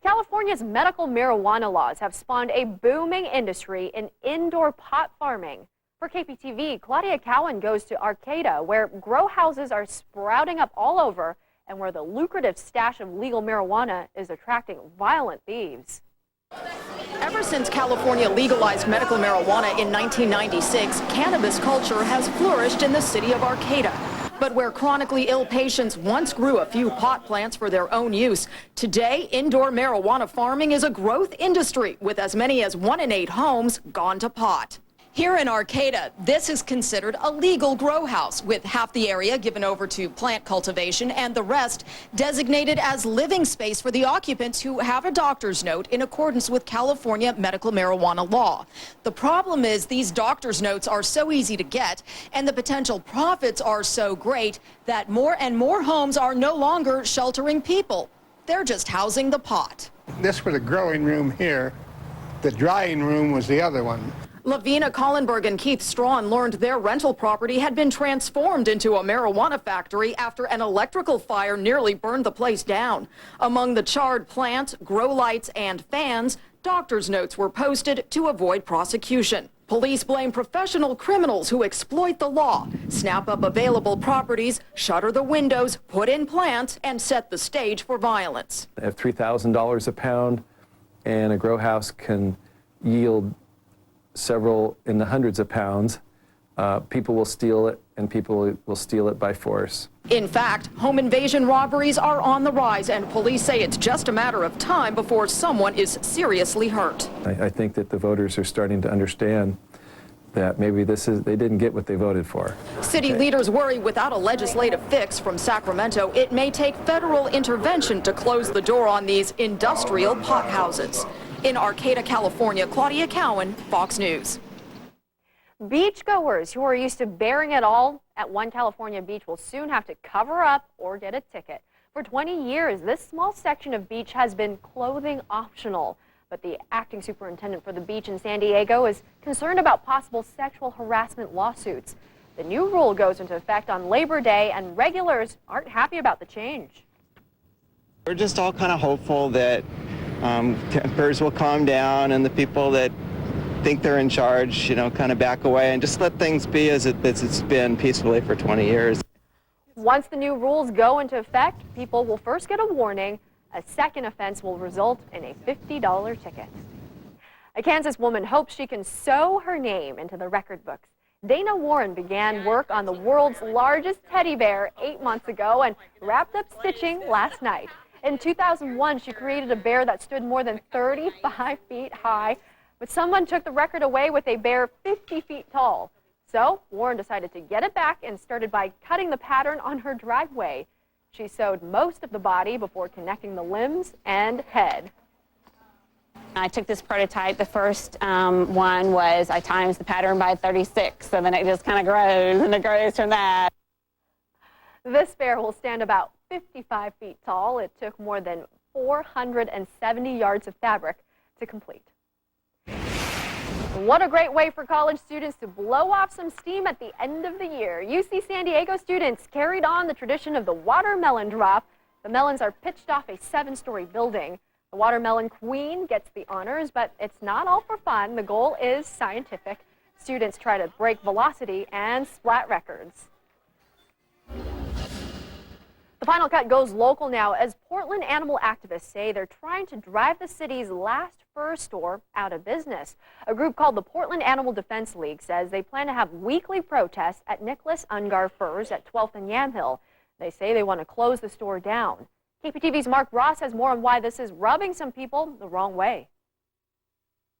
California's medical marijuana laws have spawned a booming industry in indoor pot farming. For KPTV, Claudia Cowan goes to Arcata, where grow houses are sprouting up all over and where the lucrative stash of legal marijuana is attracting violent thieves. Ever since California legalized medical marijuana in 1996, cannabis culture has flourished in the city of Arcata. But where chronically ill patients once grew a few pot plants for their own use, today indoor marijuana farming is a growth industry with as many as 1 in 8 homes gone to pot. Here in Arcata, this is considered a legal grow house, with half the area given over to plant cultivation and the rest designated as living space for the occupants who have a doctor's note in accordance with California medical marijuana law. The problem is these doctor's notes are so easy to get, and the potential profits are so great that more and more homes are no longer sheltering people. They're just housing the pot. This was a growing room here. The drying room was the other one. Lavina Collenberg and Keith Strawn learned their rental property had been transformed into a marijuana factory after an electrical fire nearly burned the place down. Among the charred plant, grow lights, and fans, doctor's notes were posted to avoid prosecution. Police blame professional criminals who exploit the law, snap up available properties, shutter the windows, put in plants, and set the stage for violence. At $3,000 a pound, and a grow house can yield several in the hundreds of pounds, people will steal it, and people will steal it by force. In fact, home invasion robberies are on the rise, and police say it's just a matter of time before someone is seriously hurt. I think that the voters are starting to understand that maybe they didn't get what they voted for. City leaders worry without a legislative fix from Sacramento, it may take federal intervention to close the door on these industrial pot houses. In Arcata, California, Claudia Cowan, Fox News. Beachgoers who are used to bearing it all at one California beach will soon have to cover up or get a ticket. For 20 years, this small section of beach has been clothing optional. But the acting superintendent for the beach in San Diego is concerned about possible sexual harassment lawsuits. The new rule goes into effect on Labor Day, and regulars aren't happy about the change. We're just all kind of hopeful that tempers will calm down and the people that think they're in charge, kind of back away and just let things be as it's been peacefully for 20 years. Once the new rules go into effect, people will first get a warning. A second offense will result in a $50 ticket. A Kansas woman hopes she can sew her name into the record books. Dana Warren began work on the world's largest teddy bear 8 months ago and wrapped up stitching last night. In 2001, she created a bear that stood more than 35 feet high, but someone took the record away with a bear 50 feet tall. So Warren decided to get it back and started by cutting the pattern on her driveway. She sewed most of the body before connecting the limbs and head. I took this prototype. The first one was I times the pattern by 36, so then it just kind of grows, and it grows from that. This bear will stand about 55 feet tall. It took more than 470 yards of fabric to complete. What a great way for college students to blow off some steam at the end of the year. UC San Diego students carried on the tradition of the watermelon drop. The melons are pitched off a 7-story building. The watermelon queen gets the honors, but it's not all for fun. The goal is scientific. Students try to break velocity and splat records. The final cut goes local now as Portland animal activists say they're trying to drive the city's last fur store out of business. A group called the Portland Animal Defense League says they plan to have weekly protests at Nicholas Ungar Furs at 12th and Yamhill. They say they want to close the store down. KPTV's Mark Ross has more on why this is rubbing some people the wrong way.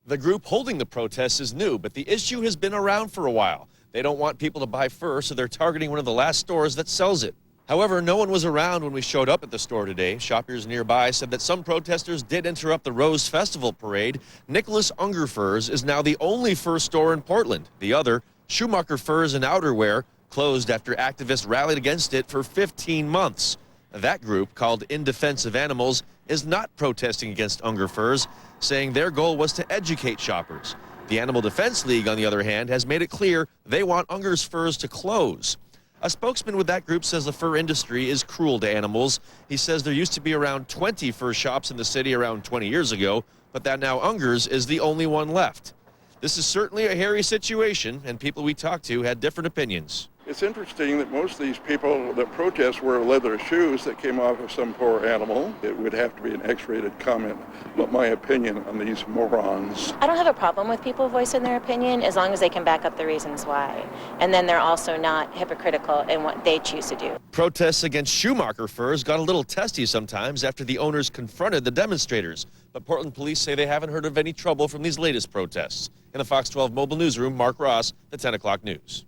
The group holding the protests is new, but the issue has been around for a while. They don't want people to buy fur, so they're targeting one of the last stores that sells it. However, no one was around when we showed up at the store today. Shoppers nearby said that some protesters did interrupt the Rose Festival parade. Nicholas Unger Furs is now the only fur store in Portland. The other, Schumacher Furs and Outerwear, closed after activists rallied against it for 15 months. That group, called In Defense of Animals, is not protesting against Unger Furs, saying their goal was to educate shoppers. The Animal Defense League, on the other hand, has made it clear they want Unger's Furs to close. A spokesman with that group says the fur industry is cruel to animals. He says there used to be around 20 fur shops in the city around 20 years ago, but that now Unger's is the only one left. This is certainly a hairy situation, and people we talked to had different opinions. It's interesting that most of these people that protest wear leather shoes that came off of some poor animal. It would have to be an X-rated comment, but my opinion on these morons. I don't have a problem with people voicing their opinion as long as they can back up the reasons why. And then they're also not hypocritical in what they choose to do. Protests against Schumacher furs got a little testy sometimes after the owners confronted the demonstrators. But Portland police say they haven't heard of any trouble from these latest protests. In the Fox 12 mobile newsroom, Mark Ross, the 10 o'clock news.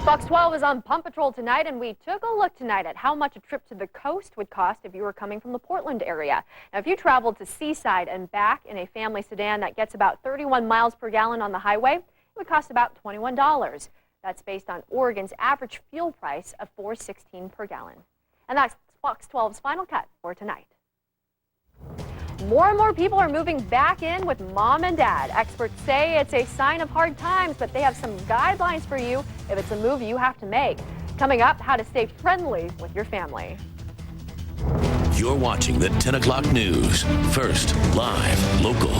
Fox 12 is on Pump Patrol tonight, and we took a look tonight at how much a trip to the coast would cost if you were coming from the Portland area. Now, if you traveled to Seaside and back in a family sedan that gets about 31 miles per gallon on the highway, it would cost about $21. That's based on Oregon's average fuel price of $4.16 per gallon. And that's Fox 12's Final Cut for tonight. More and more people are moving back in with mom and dad. Experts say it's a sign of hard times, but they have some guidelines for you if it's a move you have to make. Coming up, how to stay friendly with your family. You're watching the 10 o'clock news. First, live, local.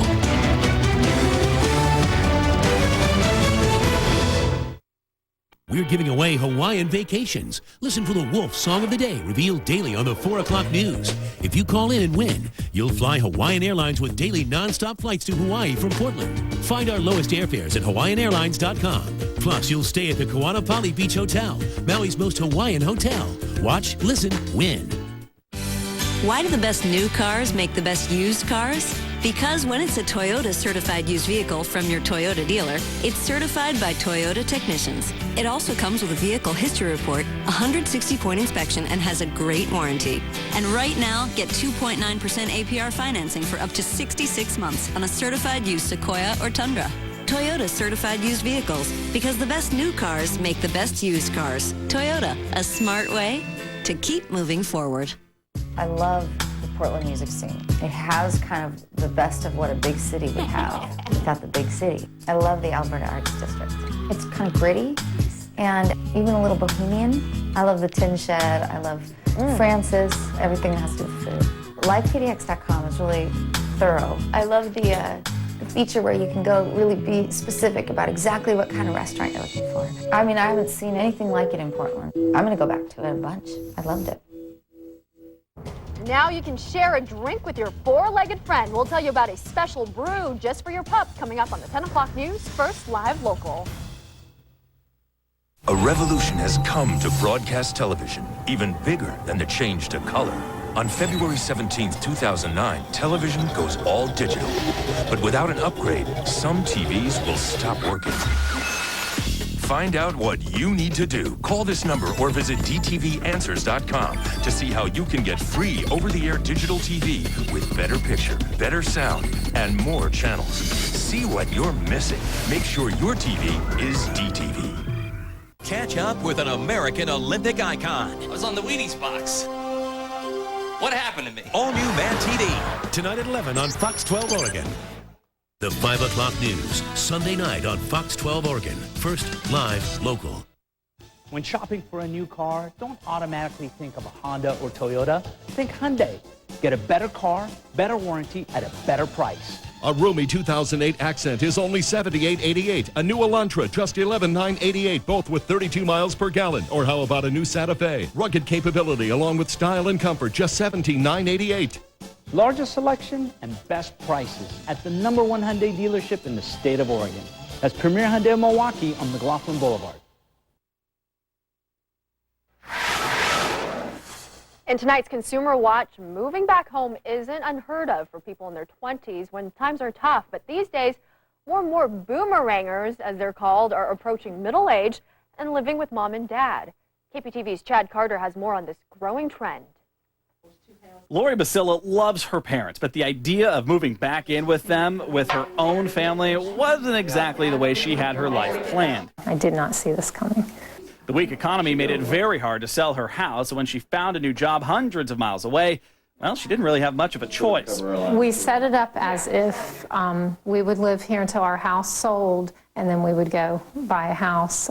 We're giving away Hawaiian vacations. Listen for the Wolf Song of the Day, revealed daily on the 4 o'clock news. If you call in and win, you'll fly Hawaiian Airlines with daily nonstop flights to Hawaii from Portland. Find our lowest airfares at hawaiianairlines.com. Plus, you'll stay at the Kaanapali Beach Hotel, Maui's most Hawaiian hotel. Watch, listen, win. Why do the best new cars make the best used cars? Because when it's a Toyota certified used vehicle from your Toyota dealer, it's certified by Toyota technicians. It also comes with a vehicle history report, a 160-point inspection, and has a great warranty. And right now, get 2.9% APR financing for up to 66 months on a certified used Sequoia or Tundra. Toyota certified used vehicles, because the best new cars make the best used cars. Toyota, a smart way to keep moving forward. I love the Portland music scene. It has kind of the best of what a big city would have without the big city. I love the Alberta Arts District. It's kind of gritty and even a little bohemian. I love the Tin Shed. I love Francis, everything that has to do with food. LivePDX.com is really thorough. I love the feature where you can go really be specific about exactly what kind of restaurant you're looking for. I mean, I haven't seen anything like it in Portland. I'm going to go back to it a bunch. I loved it. Now you can share a drink with your four-legged friend. We'll tell you about a special brew just for your pup coming up on the 10 o'clock news. First, live local. A revolution has come to broadcast television, even bigger than the change to color. On February 17th, 2009, television goes all digital. But without an upgrade, some TVs will stop working. Find out what you need to do. Call this number or visit dtvanswers.com to see how you can get free over-the-air digital TV with better picture, better sound, and more channels. See what you're missing. Make sure your TV is DTV. Catch up with an American Olympic icon. I was on the Wheaties box. What happened to me? All new Man TV. Tonight at 11 on Fox 12 Oregon. The 5 o'clock news, Sunday night on Fox 12 Oregon. First, live, local. When shopping for a new car, don't automatically think of a Honda or Toyota. Think Hyundai. Get a better car, better warranty at a better price. A roomy 2008 Accent is only $78.88. A new Elantra, just $11,988, both with 32 miles per gallon. Or how about a new Santa Fe? Rugged capability along with style and comfort, just $17,988. Largest selection and best prices at the #1 Hyundai dealership in the state of Oregon. That's Premier Hyundai of Milwaukee on McLaughlin Boulevard. In tonight's Consumer Watch, moving back home isn't unheard of for people in their 20s when times are tough. But these days, more and more boomerangers, as they're called, are approaching middle age and living with mom and dad. KPTV's Chad Carter has more on this growing trend. Lori Basilla loves her parents, but the idea of moving back in with them, with her own family, wasn't exactly the way she had her life planned. I did not see this coming. The weak economy made it very hard to sell her house. When she found a new job hundreds of miles away, well, she didn't really have much of a choice. We set it up as if we would live here until our house sold, and then we would go buy a house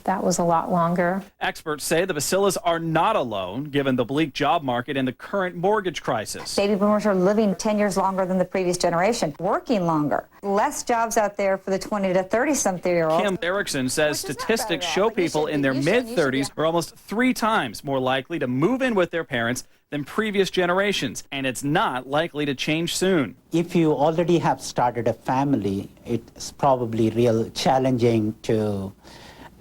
that was a lot longer. Experts say the Basilas are not alone, given the bleak job market and the current mortgage crisis. Baby boomers are living 10 years longer than the previous generation, working longer. Less jobs out there for the 20 to 30-something-year-olds. Kim Erickson says statistics show people in their mid-30s are almost 3 times more likely to move in with their parents than previous generations, and it's not likely to change soon. If you already have started a family, it's probably real challenging to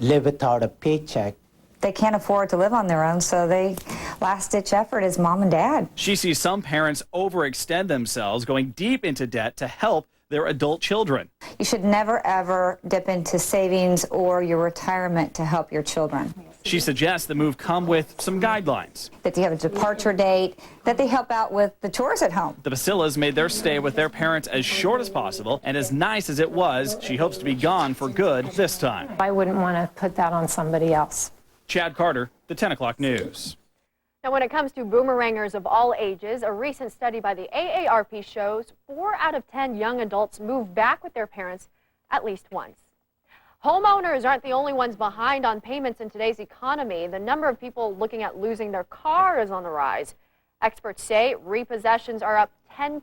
live without a paycheck. They can't afford to live on their own, so they last-ditch effort is mom and dad. She sees some parents overextend themselves, going deep into debt to help their adult children. You should never, ever dip into savings or your retirement to help your children. She suggests the move come with some guidelines. That you have a departure date, that they help out with the chores at home. The Basilas made their stay with their parents as short as possible, and as nice as it was, she hopes to be gone for good this time. I wouldn't want to put that on somebody else. Chad Carter, the 10 o'clock news. Now, when it comes to boomerangers of all ages, a recent study by the AARP shows 4 out of 10 young adults move back with their parents at least once. Homeowners aren't the only ones behind on payments in today's economy. The number of people looking at losing their car is on the rise. Experts say repossessions are up 10%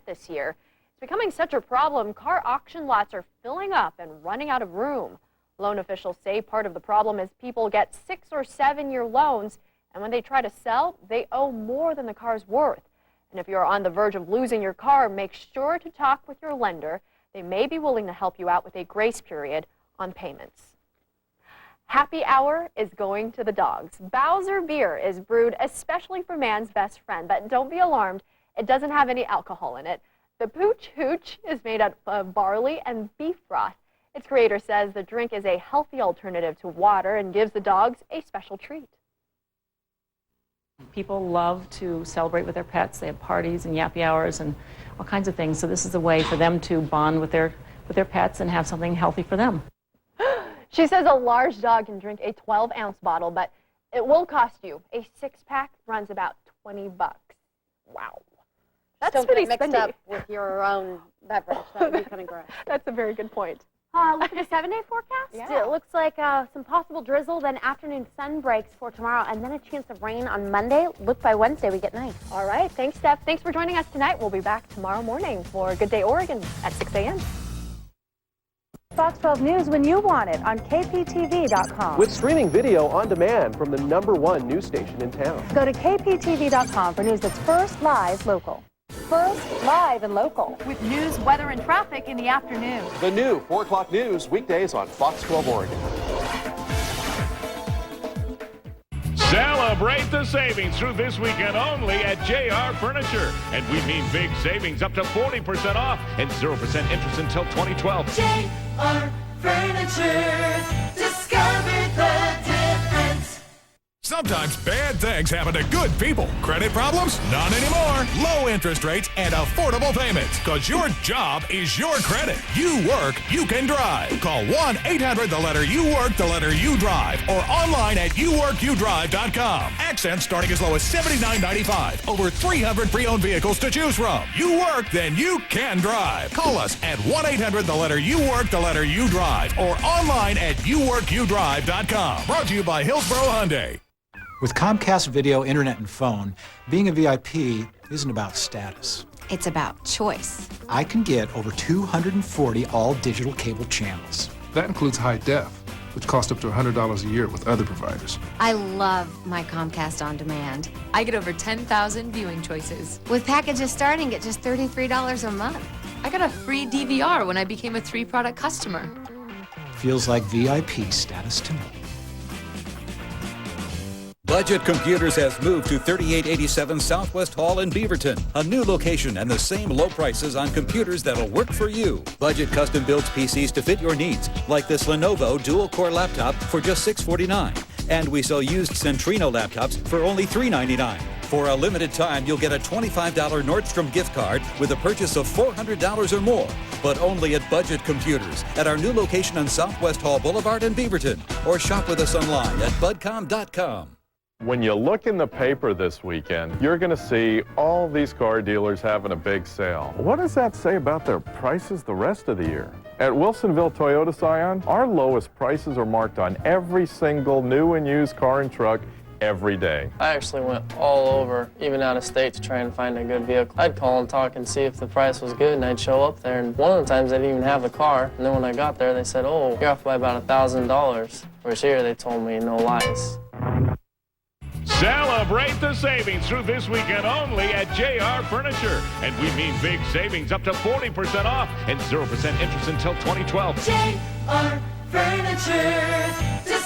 this year. It's becoming such a problem, car auction lots are filling up and running out of room. Loan officials say part of the problem is people get 6 or 7 year loans, and when they try to sell, they owe more than the car's worth. And if you're on the verge of losing your car, make sure to talk with your lender. They may be willing to help you out with a grace period on payments. Happy Hour is going to the dogs. Bowser beer is brewed especially for man's best friend, but don't be alarmed, it doesn't have any alcohol in it. The Pooch Hooch is made out of barley and beef broth. Its creator says the drink is a healthy alternative to water and gives the dogs a special treat. People love to celebrate with their pets. They have parties and yappy hours and all kinds of things. So this is a way for them to bond with their pets and have something healthy for them. She says a large dog can drink a 12-ounce bottle, but it will cost you. A 6-pack runs about $20. Wow. That's Don't pretty get mixed spendy. up with your own beverage. That would be kind of gross. That's a very good point. Look at the 7-day forecast. Yeah. It looks like some possible drizzle, then afternoon sun breaks for tomorrow, and then a chance of rain on Monday. Look, by Wednesday we get nice. All right. Thanks, Steph. Thanks for joining us tonight. We'll be back tomorrow morning for Good Day Oregon at 6 a.m. Fox 12 News when you want it on KPTV.com. With streaming video on demand from the #1 news station in town. Go to KPTV.com for news that's first, live, local. First, live, and local. With news, weather, and traffic in the afternoon. The new 4 o'clock news weekdays on Fox 12 Oregon. Celebrate the savings through this weekend only at JR Furniture. And we mean big savings up to 40% off and 0% interest until 2012. JR Furniture. Discover the difference. Sometimes bad things happen to good people. Credit problems? Not anymore. Low interest rates and affordable payments. Because your job is your credit. You work, you can drive. Call 1-800-you-work-you-drive or online at youworkyoudrive.com. Accents starting as low as $79.95. Over 300 pre-owned vehicles to choose from. You work, then you can drive. Call us at 1-800-you-work-you-drive or online at youworkyoudrive.com. Brought to you by Hillsborough Hyundai. With Comcast Video, Internet, and Phone, being a VIP isn't about status. It's about choice. I can get over 240 all-digital cable channels. That includes high def, which costs up to $100 a year with other providers. I love my Comcast On Demand. I get over 10,000 viewing choices. With packages starting at just $33 a month. I got a free DVR when I became a 3-product customer. Feels like VIP status to me. Budget Computers has moved to 3887 Southwest Hall in Beaverton. A new location and the same low prices on computers that'll work for you. Budget custom builds PCs to fit your needs, like this Lenovo dual-core laptop for just $649. And we sell used Centrino laptops for only $399. For a limited time, you'll get a $25 Nordstrom gift card with a purchase of $400 or more. But only at Budget Computers at our new location on Southwest Hall Boulevard in Beaverton. Or shop with us online at budcom.com. When you look in the paper this weekend, you're going to see all these car dealers having a big sale. What does that say about their prices the rest of the year? At Wilsonville Toyota Scion, our lowest prices are marked on every single new and used car and truck every day. I actually went all over, even out of state, to try and find a good vehicle. I'd call and talk and see if the price was good, and I'd show up there, and one of the times they didn't even have the car, and then when I got there, they said, oh, you're off by about $1,000, whereas here they told me no lies. Celebrate the savings through this weekend only at JR Furniture. And we mean big savings up to 40% off and 0% interest until 2012. JR Furniture.